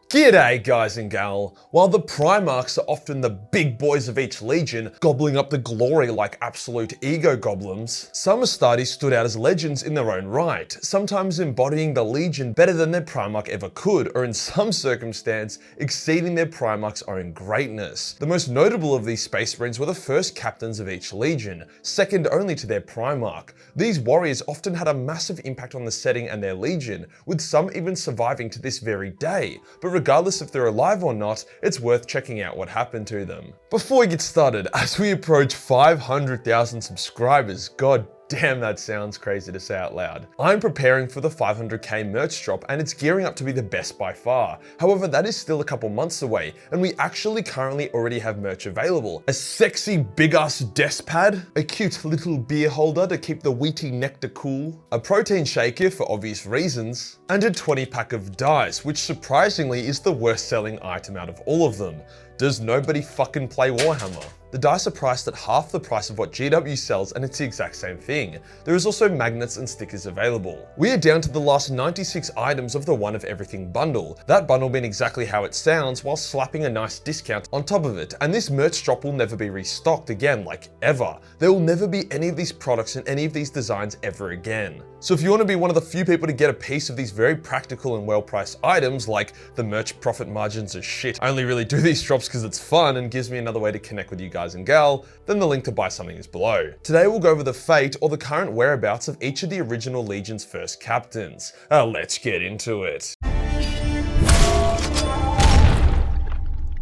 G'day guys and gal. While the Primarchs are often the big boys of each legion, gobbling up the glory like absolute ego goblins, some Astartes stood out as legends in their own right, sometimes embodying the legion better than their Primarch ever could, or in some circumstance, exceeding their Primarch's own greatness. The most notable of these Space Marines were the first captains of each legion, second only to their Primarch. These warriors often had a massive impact on the setting and their legion, with some even surviving to this very day, but regardless if they're alive or not, it's worth checking out what happened to them. Before we get started, as we approach 500,000 subscribers, god damn, that sounds crazy to say out loud. I'm preparing for the 500k merch drop and it's gearing up to be the best by far. However, that is still a couple months away and we actually currently already have merch available. A sexy big ass desk pad, a cute little beer holder to keep the wheaty nectar cool, a protein shaker for obvious reasons, and a 20 pack of dice, which surprisingly is the worst selling item out of all of them. Does nobody fucking play Warhammer? The dice are priced at half the price of what GW sells and it's the exact same thing. There is also magnets and stickers available. We are down to the last 96 items of the One of Everything bundle. That bundle being exactly how it sounds while slapping a nice discount on top of it. And this merch drop will never be restocked again, like ever. There will never be any of these products and any of these designs ever again. So if you want to be one of the few people to get a piece of these very practical and well-priced items, like the merch profit margins are shit, I only really do these drops because it's fun and gives me another way to connect with you guys and gal, then the link to buy something is below. Today we'll go over the fate or the current whereabouts of each of the original Legion's first captains. Let's get into it.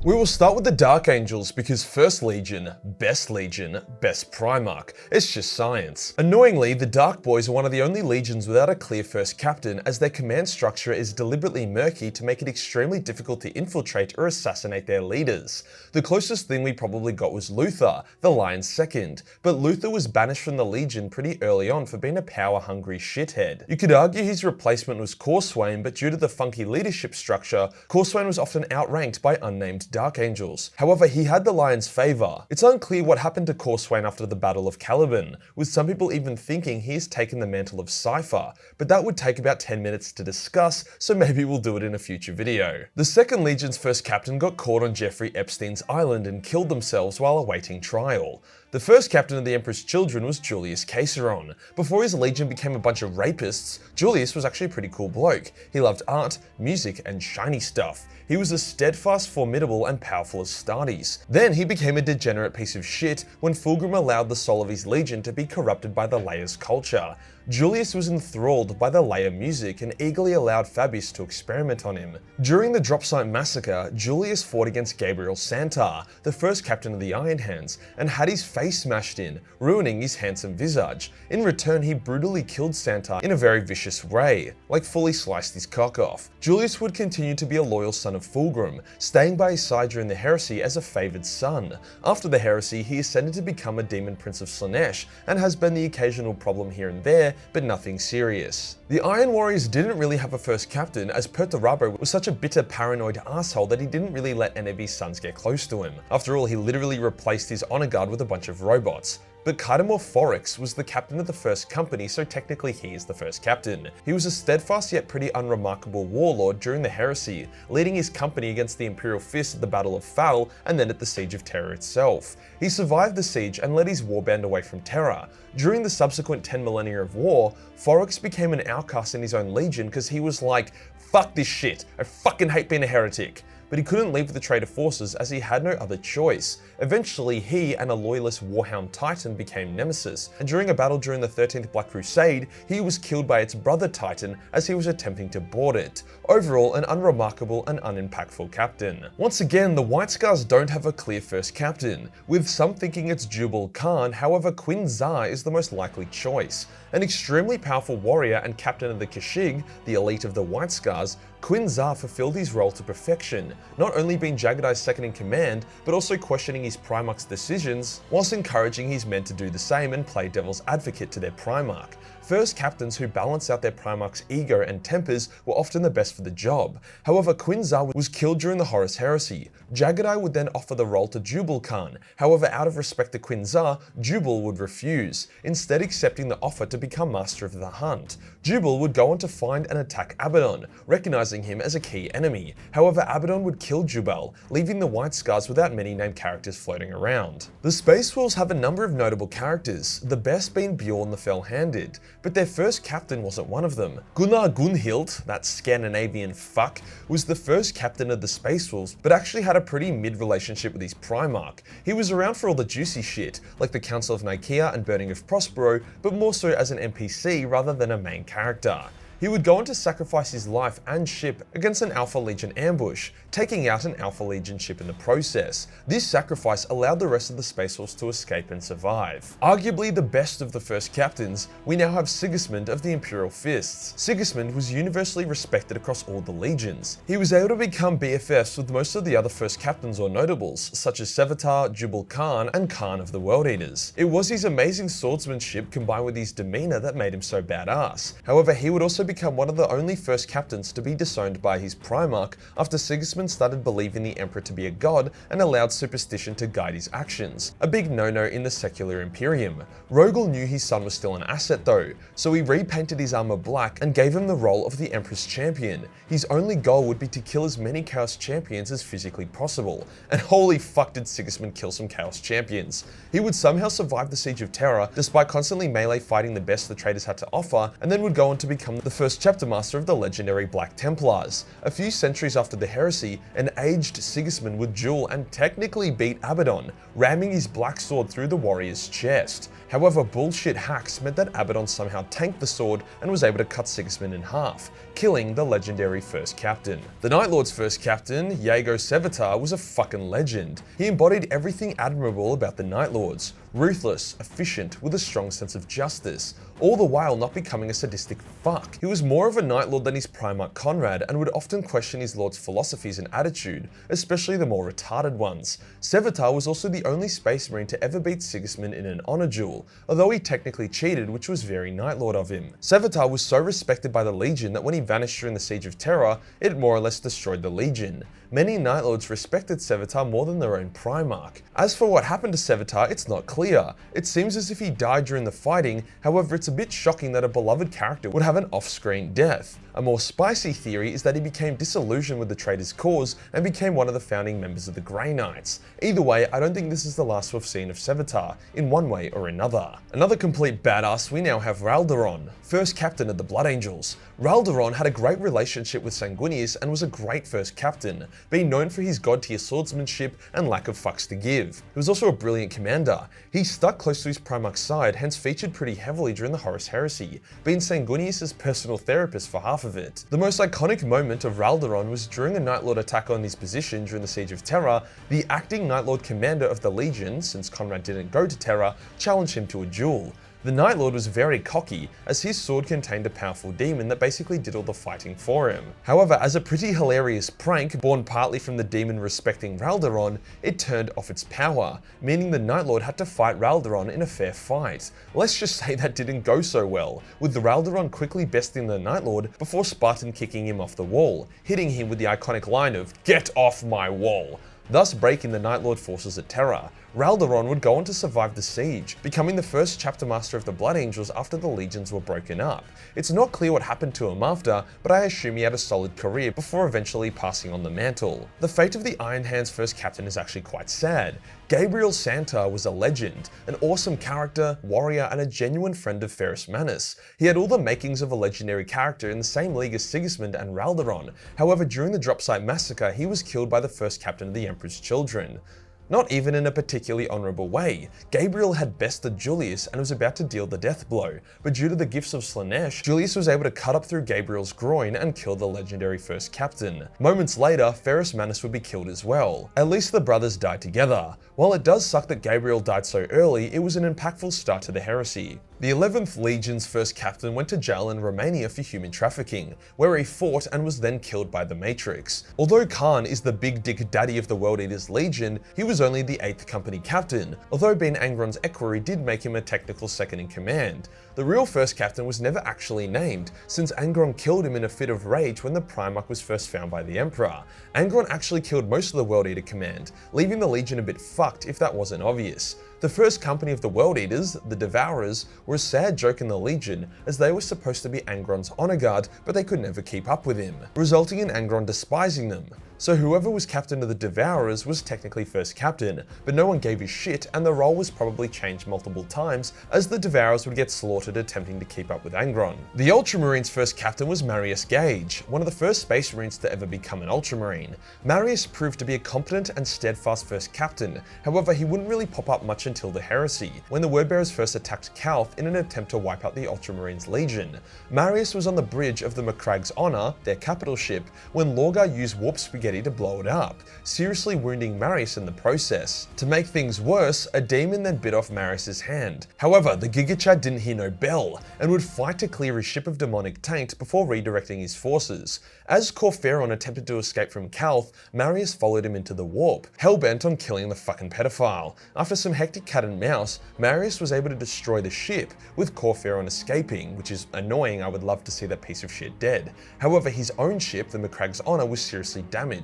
We will start with the Dark Angels because First Legion, Best Primarch. It's just science. Annoyingly, the Dark Boys are one of the only legions without a clear first captain, as their command structure is deliberately murky to make it extremely difficult to infiltrate or assassinate their leaders. The closest thing we probably got was Luther, the Lion's second, but Luther was banished from the Legion pretty early on for being a power-hungry shithead. You could argue his replacement was Corswain, but due to the funky leadership structure, Corswain was often outranked by unnamed Dark Angels. However, he had the Lion's favour. It's unclear what happened to Corswain after the Battle of Caliban, with some people even thinking he has taken the mantle of Cypher, but that would take about 10 minutes to discuss, so maybe we'll do it in a future video. The Second Legion's first captain got caught on Jeffrey Epstein's island and killed themselves while awaiting trial. The first captain of the Emperor's Children was Julius Caesarion. Before his legion became a bunch of rapists, Julius was actually a pretty cool bloke. He loved art, music, and shiny stuff. He was as steadfast, formidable, and powerful as Astartes. Then he became a degenerate piece of shit when Fulgrim allowed the soul of his legion to be corrupted by the Leia's culture. Julius was enthralled by the Leia music and eagerly allowed Fabius to experiment on him. During the drop site massacre, Julius fought against Gabriel Santar, the first captain of the Iron Hands, and had his face smashed in, ruining his handsome visage. In return, he brutally killed Santar in a very vicious way, like fully sliced his cock off. Julius would continue to be a loyal son of Fulgrim, staying by his side during the heresy as a favoured son. After the heresy, he ascended to become a demon prince of Slaanesh, and has been the occasional problem here and there, but nothing serious. The Iron Warriors didn't really have a first captain, as Perturabo was such a bitter, paranoid asshole that he didn't really let any of his sons get close to him. After all, he literally replaced his honor guard with a bunch of robots. But Kaidomor Foryx was the captain of the first company, so technically he is the first captain. He was a steadfast yet pretty unremarkable warlord during the heresy, leading his company against the Imperial Fists at the Battle of Fal and then at the Siege of Terra itself. He survived the siege and led his warband away from Terra. During the subsequent 10 millennia of war, Foryx became an outcast in his own legion because he was like, fuck this shit, I fucking hate being a heretic. But he couldn't leave the traitor forces as he had no other choice. Eventually, he and a loyalist Warhound Titan became nemesis, and during a battle during the 13th Black Crusade, he was killed by its brother Titan as he was attempting to board it. Overall, an unremarkable and unimpactful captain. Once again, the White Scars don't have a clear first captain, with some thinking it's Jubal Khan. However, Quinn Zar is the most likely choice. An extremely powerful warrior and captain of the Kashig, the elite of the White Scars, Quinn Zar fulfilled his role to perfection, not only being Jagadai's second in command, but also questioning his Primarch's decisions, whilst encouraging his men to do the same and play devil's advocate to their Primarch. First captains who balance out their Primarch's ego and tempers were often the best for the job. However, Quinzar was killed during the Horus heresy. Jagadai would then offer the role to Jubal Khan. However, out of respect to Quinzar, Jubal would refuse, instead accepting the offer to become Master of the Hunt. Jubal would go on to find and attack Abaddon, recognizing him as a key enemy. However, Abaddon would kill Jubal, leaving the White Scars without many named characters floating around. The Space Wolves have a number of notable characters, the best being Bjorn the Fell-Handed, but their first captain wasn't one of them. Gunnar Gunhild, that Scandinavian fuck, was the first captain of the Space Wolves, but actually had a pretty mid-relationship with his Primarch. He was around for all the juicy shit, like the Council of Nicaea and Burning of Prospero, but more so as an NPC rather than a main character. He would go on to sacrifice his life and ship against an Alpha Legion ambush, taking out an Alpha Legion ship in the process. This sacrifice allowed the rest of the Space Wolves to escape and survive. Arguably the best of the first captains, we now have Sigismund of the Imperial Fists. Sigismund was universally respected across all the legions. He was able to become BFFs with most of the other first captains or notables, such as Sevatar, Jubal Khan, and Khan of the World Eaters. It was his amazing swordsmanship combined with his demeanor that made him so badass. However, he would also become one of the only first captains to be disowned by his Primarch after Sigismund started believing the Emperor to be a god and allowed superstition to guide his actions, a big no-no in the secular Imperium. Rogel knew his son was still an asset though, so he repainted his armor black and gave him the role of the Emperor's champion. His only goal would be to kill as many Chaos champions as physically possible, and holy fuck did Sigismund kill some Chaos champions. He would somehow survive the Siege of Terra despite constantly melee fighting the best the traders had to offer, and then would go on to become the first chapter master of the legendary Black Templars. A few centuries after the heresy, an aged Sigismund would duel and technically beat Abaddon, ramming his black sword through the warrior's chest. However, bullshit hacks meant that Abaddon somehow tanked the sword and was able to cut Sigismund in half, killing the legendary first captain. The Night Lord's first captain, Yago Sevatar, was a fucking legend. He embodied everything admirable about the Night Lords: ruthless, efficient, with a strong sense of justice, all the while not becoming a sadistic fuck. He was more of a Night Lord than his Primarch Conrad and would often question his Lord's philosophies and attitude, especially the more retarded ones. Sevatar was also the only Space Marine to ever beat Sigismund in an honor duel, although he technically cheated, which was very Night Lord of him. Sevatar was so respected by the Legion that when he vanished during the Siege of Terra, it more or less destroyed the Legion. Many Night Lords respected Sevatar more than their own Primarch. As for what happened to Sevatar, it's not clear. It seems as if he died during the fighting, however it's a bit shocking that a beloved character would have an off-screen death. A more spicy theory is that he became disillusioned with the traitor's cause and became one of the founding members of the Grey Knights. Either way, I don't think this is the last we've seen of Sevatar, in one way or another. Another complete badass, we now have Raldaron, first captain of the Blood Angels. Raldaron had a great relationship with Sanguinius and was a great first captain, being known for his god-tier swordsmanship and lack of fucks to give. He was also a brilliant commander. He stuck close to his Primarch's side, hence featured pretty heavily during the Horus Heresy, being Sanguinius' personal therapist for half of it. The most iconic moment of Raldaron was during a Night Lord attack on his position during the Siege of Terra. The acting Night Lord commander of the Legion, since Conrad didn't go to Terra, challenged him to a duel. The Night Lord was very cocky, as his sword contained a powerful demon that basically did all the fighting for him. However, as a pretty hilarious prank, born partly from the demon respecting Raldaron, it turned off its power, meaning the Night Lord had to fight Raldaron in a fair fight. Let's just say that didn't go so well, with the Raldaron quickly besting the Night Lord before Spartan kicking him off the wall, hitting him with the iconic line of "Get off my wall," thus breaking the Night Lord forces at Terra. Raldaron would go on to survive the siege, becoming the first chapter master of the Blood Angels after the legions were broken up. It's not clear what happened to him after, but I assume he had a solid career before eventually passing on the mantle. The fate of the Iron Hand's first captain is actually quite sad. Gabriel Santa was a legend, an awesome character, warrior, and a genuine friend of Ferrus Manus. He had all the makings of a legendary character in the same league as Sigismund and Raldaron. However, during the Dropsite Massacre, he was killed by the first captain of the Emperor's Children. Not even in a particularly honourable way. Gabriel had bested Julius and was about to deal the death blow, but due to the gifts of Slaanesh, Julius was able to cut up through Gabriel's groin and kill the legendary first captain. Moments later, Ferrus Manus would be killed as well. At least the brothers died together. While it does suck that Gabriel died so early, it was an impactful start to the heresy. The 11th Legion's first captain went to jail in Romania for human trafficking, where he fought and was then killed by the Matrix. Although Khan is the big dick daddy of the World Eaters Legion, he was only the 8th company captain, although being Angron's equerry did make him a technical second in command. The real first captain was never actually named, since Angron killed him in a fit of rage when the Primarch was first found by the Emperor. Angron actually killed most of the World Eater command, leaving the Legion a bit fucked if that wasn't obvious. The first company of the World Eaters, the Devourers, were a sad joke in the Legion, as they were supposed to be Angron's honor guard, but they could never keep up with him, resulting in Angron despising them. So whoever was captain of the Devourers was technically first captain, but no one gave a shit, and the role was probably changed multiple times as the Devourers would get slaughtered attempting to keep up with Angron. The Ultramarines' first captain was Marius Gage, one of the first Space Marines to ever become an Ultramarine. Marius proved to be a competent and steadfast first captain, however he wouldn't really pop up much until the Heresy, when the Wordbearers first attacked Calth in an attempt to wipe out the Ultramarines Legion. Marius was on the bridge of the Macragge's Honor, their capital ship, when Lorgar used warp spaghetti to blow it up, seriously wounding Marius in the process. To make things worse, a demon then bit off Marius's hand. However, the Giga Chad didn't hear no bell, and would fight to clear his ship of demonic taint before redirecting his forces. As Corferon attempted to escape from Calth, Marius followed him into the warp, hell-bent on killing the fucking pedophile. After some hectic cat and mouse, Marius was able to destroy the ship, with Corferon escaping, which is annoying. I would love to see that piece of shit dead. However, his own ship, the Macragge's Honor, was seriously damaged.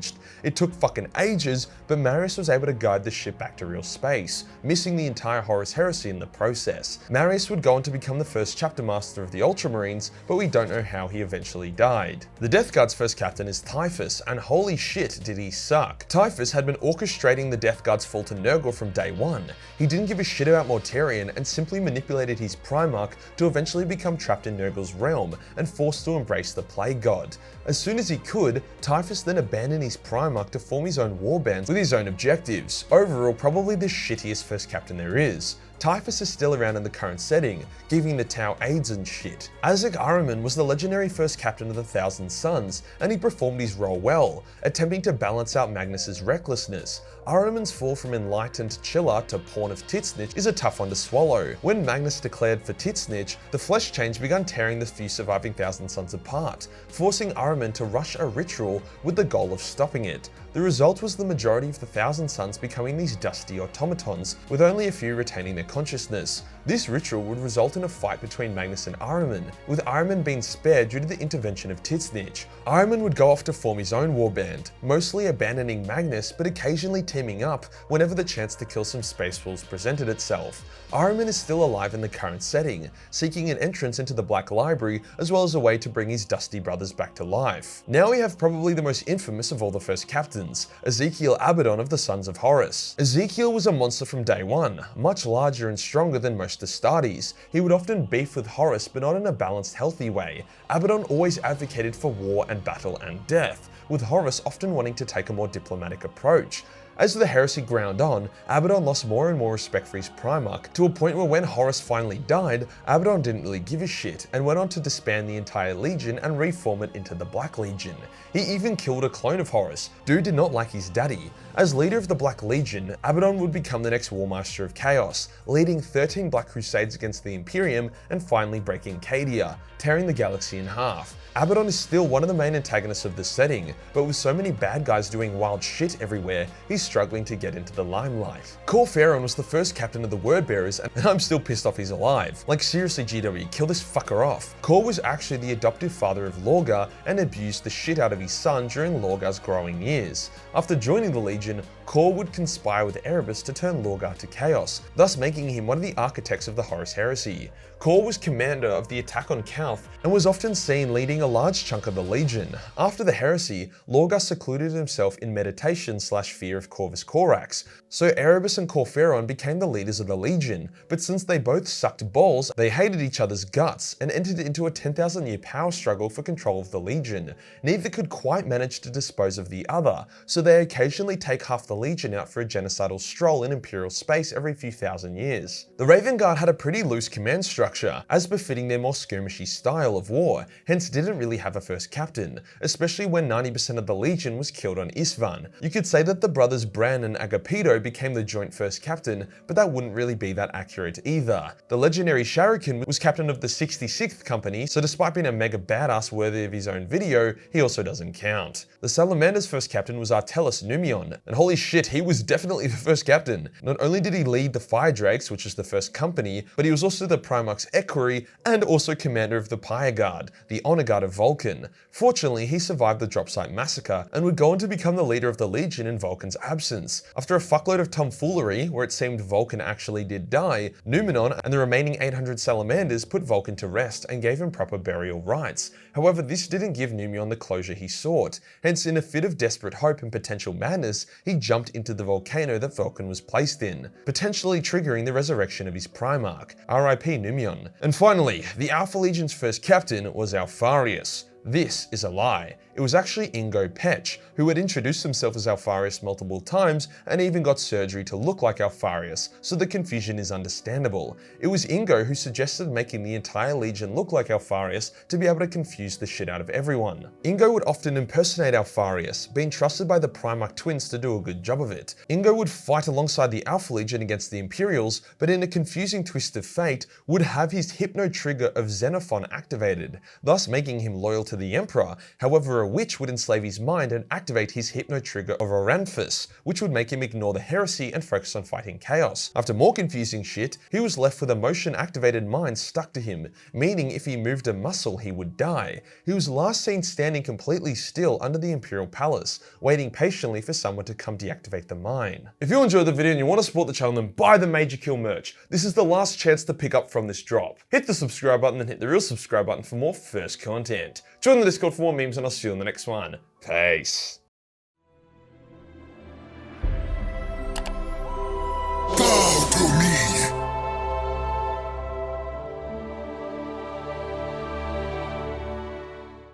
It took fucking ages, but Marius was able to guide the ship back to real space, missing the entire Horus Heresy in the process. Marius would go on to become the first chapter master of the Ultramarines, but we don't know how he eventually died. The Death Guard's first captain is Typhus, and holy shit did he suck. Typhus had been orchestrating the Death Guard's fall to Nurgle from day one. He didn't give a shit about Mortarion and simply manipulated his Primarch to eventually become trapped in Nurgle's realm and forced to embrace the Plague God. As soon as he could, Typhus then abandoned his Primarch to form his own warbands with his own objectives. Overall, probably the shittiest first captain there is. Typhus is still around in the current setting, giving the Tau AIDS and shit. Azek Ahriman was the legendary first captain of the Thousand Sons, and he performed his role well, attempting to balance out Magnus's recklessness. Ahriman's fall from enlightened chiller to pawn of Titsnitch is a tough one to swallow. When Magnus declared for Titsnitch, the flesh change began tearing the few surviving Thousand Sons apart, forcing Ahriman to rush a ritual with the goal of stopping it. The result was the majority of the Thousand Sons becoming these dusty automatons, with only a few retaining their consciousness. This ritual would result in a fight between Magnus and Ahriman, with Ahriman being spared due to the intervention of Titsnitch. Ahriman would go off to form his own warband, mostly abandoning Magnus but occasionally teaming up whenever the chance to kill some Space Wolves presented itself. Ahriman is still alive in the current setting, seeking an entrance into the Black Library as well as a way to bring his dusty brothers back to life. Now we have probably the most infamous of all the first captains, Ezekiel Abaddon of the Sons of Horus. Ezekiel was a monster from day one, much larger and stronger than most Astartes. He would often beef with Horus, but not in a balanced, healthy way. Abaddon always advocated for war and battle and death, with Horus often wanting to take a more diplomatic approach. As the heresy ground on, Abaddon lost more and more respect for his Primarch, to a point where when Horus finally died, Abaddon didn't really give a shit and went on to disband the entire Legion and reform it into the Black Legion. He even killed a clone of Horus. Dude did not like his daddy. As leader of the Black Legion, Abaddon would become the next War Master of Chaos, leading 13 Black Crusades against the Imperium and finally breaking Cadia, tearing the galaxy in half. Abaddon is still one of the main antagonists of the setting, but with so many bad guys doing wild shit everywhere, he's struggling to get into the limelight. Corferon was the first captain of the Wordbearers, and I'm still pissed off he's alive. Like seriously GW, kill this fucker off. Cor was actually the adoptive father of Lorgar and abused the shit out of his son during Lorgar's growing years. After joining the Legion, Cor would conspire with Erebus to turn Lorgar to chaos, thus making him one of the architects of the Horus Heresy. Cor was commander of the attack on Calth and was often seen leading a large chunk of the Legion. After the Heresy, Lorgar secluded himself in meditation / fear of Corvus Corax, so Erebus and Corferon became the leaders of the Legion, but since they both sucked balls, they hated each other's guts and entered into a 10,000-year power struggle for control of the Legion. Neither could quite manage to dispose of the other, so they occasionally take half the Legion out for a genocidal stroll in Imperial space every few thousand years. The Raven Guard had a pretty loose command structure, as befitting their more skirmishy style of war, hence didn't really have a first captain, especially when 90% of the Legion was killed on Isvan. You could say that the brothers brothers Bran and Agapito became the joint first captain, but that wouldn't really be that accurate either. The legendary Shuriken was captain of the 66th Company, so despite being a mega badass worthy of his own video, he also doesn't count. The Salamanders' first captain was Artellus Numion, and holy shit, he was definitely the first captain. Not only did he lead the Fire Drakes, which is the first company, but he was also the Primarch's equerry and also commander of the Pyre Guard, the honor guard of Vulcan. Fortunately, he survived the drop site massacre and would go on to become the leader of the Legion in Vulcan's absence. After a fuckload of tomfoolery, where it seemed Vulcan actually did die, Numenor and the remaining 800 Salamanders put Vulcan to rest and gave him proper burial rites. However, this didn't give Numenor the closure he sought. Hence, in a fit of desperate hope and potential madness, he jumped into the volcano that Vulcan was placed in, potentially triggering the resurrection of his Primarch. R.I.P. Numenor. And finally, the Alpha Legion's first captain was Alfarius. This is a lie. It was actually Ingo Petch, who had introduced himself as Alfarius multiple times and even got surgery to look like Alfarius, so the confusion is understandable. It was Ingo who suggested making the entire Legion look like Alfarius to be able to confuse the shit out of everyone. Ingo would often impersonate Alfarius, being trusted by the Primarch twins to do a good job of it. Ingo would fight alongside the Alpha Legion against the Imperials, but in a confusing twist of fate, would have his hypno trigger of Xenophon activated, thus making him loyal to the Emperor. However, a witch would enslave his mind and activate his hypno trigger of Oranthus, which would make him ignore the heresy and focus on fighting chaos. After more confusing shit, he was left with a motion activated mind stuck to him, meaning if he moved a muscle he would die. He was last seen standing completely still under the Imperial Palace, waiting patiently for someone to come deactivate the mine. If you enjoyed the video and you want to support the channel, then buy the Majorkill merch. This is the last chance to pick up from this drop. Hit the subscribe button and hit the real subscribe button for more first content. Join the Discord for more memes and I'll see you in the next one. Peace.